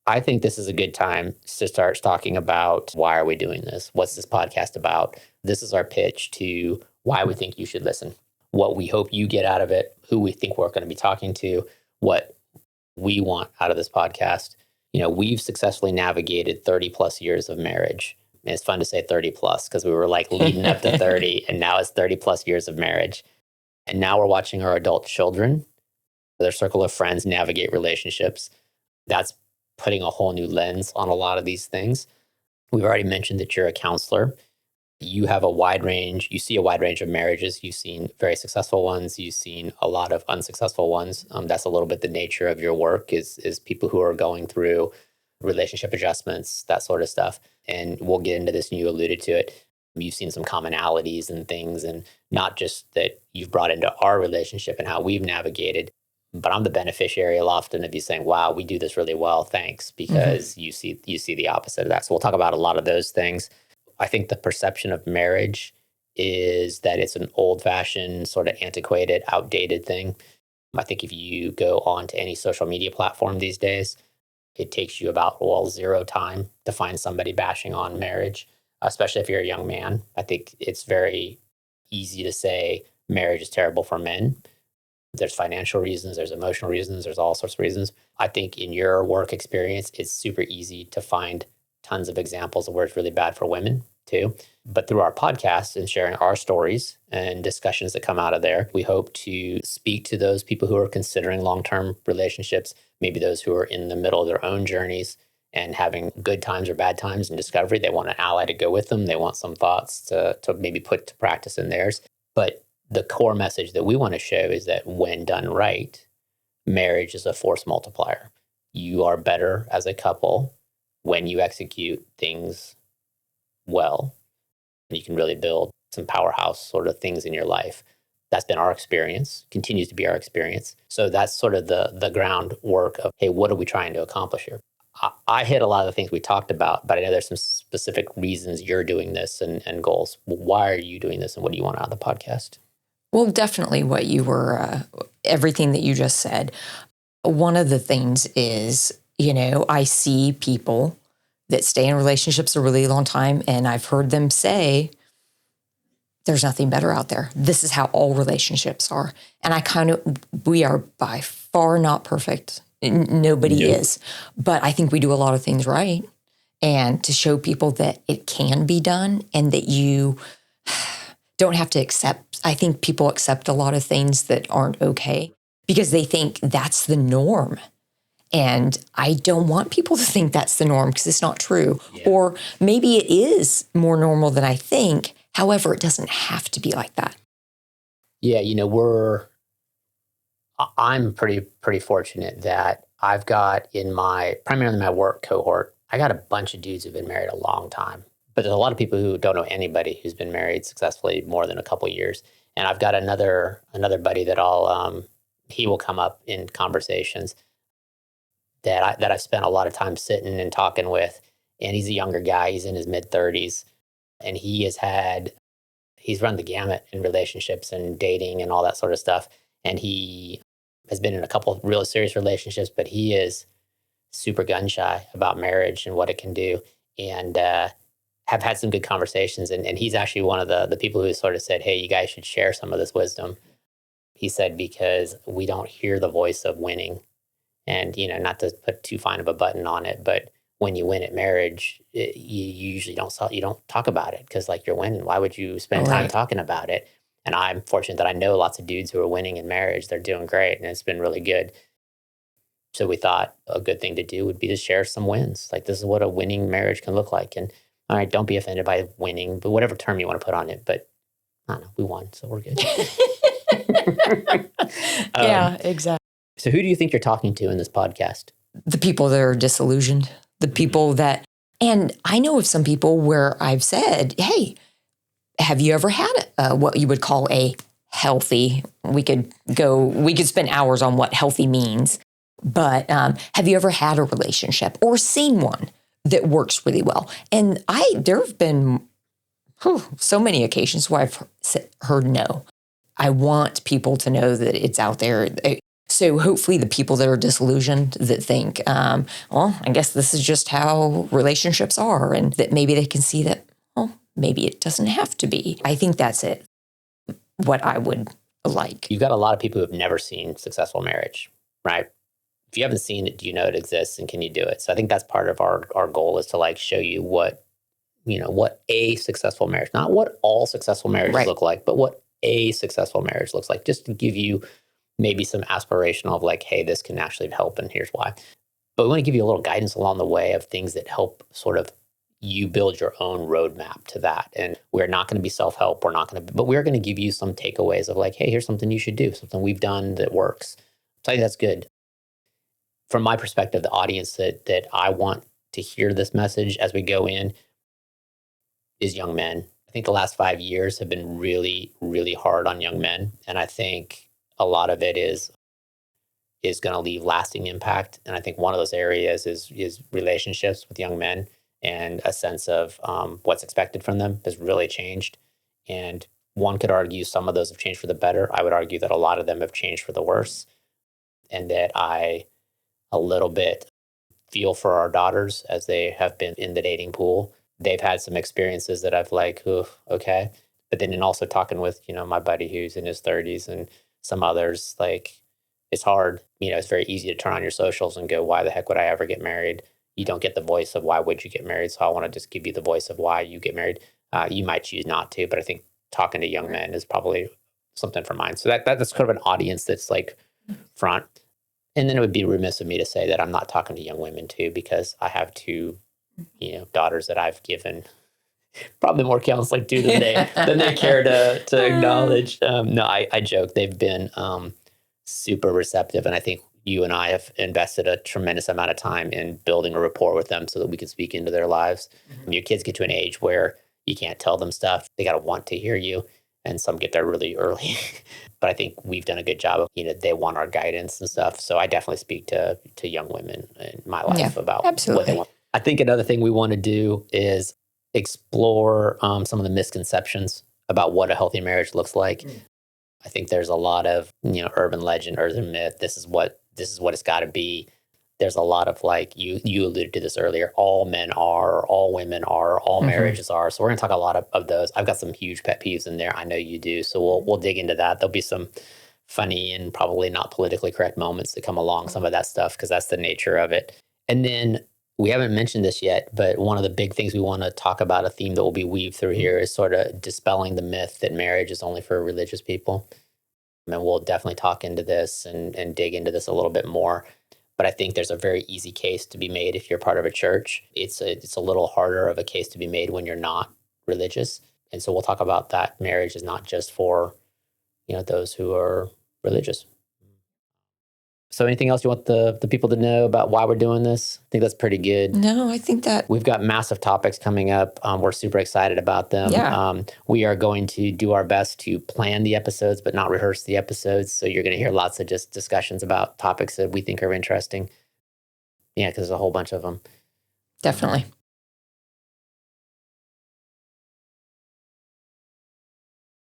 I think this is a good time to start talking about why are we doing this? What's this podcast about? This is our pitch to why we think you should listen, what we hope you get out of it, who we think we're going to be talking to, what we want out of this podcast. We've successfully navigated 30 plus years of marriage. And it's fun to say 30 plus because we were like leading up to 30 and now it's 30 plus years of marriage. And now we're watching our adult children, their circle of friends navigate relationships. That's putting a whole new lens on a lot of these things. We've already mentioned that you're a counselor. You have a wide range. You see a wide range of marriages. You've seen very successful ones. You've seen a lot of unsuccessful ones. That's a little bit the nature of your work is people who are going through relationship adjustments, that sort of stuff. And we'll get into this, and you alluded to it. You've seen some commonalities and things, and not just that you've brought into our relationship and how we've navigated, but I'm the beneficiary often of you saying, wow, we do this really well. Thanks. Because you see the opposite of that. So we'll talk about a lot of those things. I think the perception of marriage is that it's an old fashioned, sort of antiquated, outdated thing. I think if you go on to any social media platform these days, it takes you about, zero time to find somebody bashing on marriage, especially if you're a young man. I think it's very easy to say marriage is terrible for men. There's financial reasons, there's emotional reasons, there's all sorts of reasons. I think in your work experience, it's super easy to find tons of examples of where it's really bad for women too. But through our podcast and sharing our stories and discussions that come out of there, we hope to speak to those people who are considering long-term relationships, maybe those who are in the middle of their own journeys and having good times or bad times in discovery. They want an ally to go with them. They want some thoughts to maybe put to practice in theirs. But the core message that we want to show is that when done right, marriage is a force multiplier. You are better as a couple when you execute things well. You can really build some powerhouse sort of things in your life. That's been our experience, continues to be our experience. So that's sort of the groundwork of, hey, what are we trying to accomplish here? I hit a lot of the things we talked about, but I know there's some specific reasons you're doing this and goals. Why are you doing this and what do you want out of the podcast? Well, definitely what you were, everything that you just said. One of the things is, I see people that stay in relationships a really long time, and I've heard them say, there's nothing better out there. This is how all relationships are. And we are by far not perfect. Nobody is. But I think we do a lot of things right. And to show people that it can be done and that you don't have to accept. I think people accept a lot of things that aren't okay because they think that's the norm. And I don't want people to think that's the norm because it's not true. Yeah. Or maybe it is more normal than I think. However, it doesn't have to be like that. Yeah, I'm pretty fortunate that I've got primarily my work cohort, I got a bunch of dudes who've been married a long time. But there's a lot of people who don't know anybody who's been married successfully more than a couple of years. And I've got another buddy that he will come up in conversations that I've spent a lot of time sitting and talking with. And he's a younger guy. He's in his mid-30s. And he's run the gamut in relationships and dating and all that sort of stuff. And he has been in a couple of really serious relationships, but he is super gun shy about marriage and what it can do. And have had some good conversations. And he's actually one of the people who sort of said, hey, you guys should share some of this wisdom. He said, because we don't hear the voice of winning. And, not to put too fine of a button on it, but when you win at marriage, you usually don't talk about it because you're winning. Why would you spend time talking about it? And I'm fortunate that I know lots of dudes who are winning in marriage. They're doing great and it's been really good. So we thought a good thing to do would be to share some wins. This is what a winning marriage can look like. And all right, don't be offended by winning, but whatever term you want to put on it. But I don't know, we won, so we're good. Yeah, exactly. So who do you think you're talking to in this podcast? The people that are disillusioned, the people that, and I know of some people where I've said, hey, have you ever had what you would call a healthy, we could spend hours on what healthy means, but have you ever had a relationship or seen one that works really well? And there have been so many occasions where I've heard no. I want people to know that it's out there. So hopefully the people that are disillusioned that think, well, I guess this is just how relationships are, and that maybe they can see that, well, maybe it doesn't have to be. I think that's it. What I would like. You've got a lot of people who have never seen successful marriage, right? If you haven't seen it, do you know it exists and can you do it? So I think that's part of our goal is to like show you what a successful marriage, not what all successful marriages look like, but what a successful marriage looks like, just to give you maybe some aspirational of like, hey, this can actually help and here's why. But we want to give you a little guidance along the way of things that help sort of you build your own roadmap to that. And we're not going to be self-help. But we're going to give you some takeaways of like, hey, here's something you should do, something we've done that works. So I think that's good. From my perspective, the audience that I want to hear this message as we go in is young men. I think the last 5 years have been really, really hard on young men. And I think a lot of it is going to leave lasting impact. And I think one of those areas is relationships with young men, and a sense of what's expected from them has really changed. And one could argue some of those have changed for the better. I would argue that a lot of them have changed for the worse. And that I a little bit feel for our daughters as they have been in the dating pool. They've had some experiences that I've like, okay. But then in also talking with, my buddy who's in his 30s and some others, like it's hard. It's very easy to turn on your socials and go, why the heck would I ever get married? You don't get the voice of why would you get married. So I want to just give you the voice of why you get married. You might choose not to, but I think talking to young men is probably something for mine. So that's kind of an audience that's like front. And then it would be remiss of me to say that I'm not talking to young women too, because I have two, daughters that I've given probably more counseling to than they care to acknowledge. No, I joke. They've been super receptive, and I think you and I have invested a tremendous amount of time in building a rapport with them so that we can speak into their lives. Mm-hmm. Your kids get to an age where you can't tell them stuff; they got to want to hear you, and some get there really early. But I think we've done a good job of, they want our guidance and stuff. So I definitely speak to young women in my life about what they want. I think another thing we want to do is explore some of the misconceptions about what a healthy marriage looks like. I think there's a lot of, urban legend, urban myth. This is what it's got to be. There's a lot of like, you alluded to this earlier, all men are, or all women are, or all marriages are. So we're going to talk a lot of those. I've got some huge pet peeves in there. I know you do. So we'll dig into that. There'll be some funny and probably not politically correct moments that come along, some of that stuff, because that's the nature of it. And then we haven't mentioned this yet, but one of the big things we want to talk about, a theme that will be weaved through here, is sort of dispelling the myth that marriage is only for religious people. And we'll definitely talk into this and dig into this a little bit more. But I think there's a very easy case to be made if you're part of a church. It's a little harder of a case to be made when you're not religious. And so we'll talk about that marriage is not just for, those who are religious. So anything else you want the people to know about why we're doing this? I think that's pretty good. No, I think that we've got massive topics coming up. We're super excited about them. Yeah. We are going to do our best to plan the episodes, but not rehearse the episodes. So you're going to hear lots of just discussions about topics that we think are interesting. Yeah, because there's a whole bunch of them. Definitely.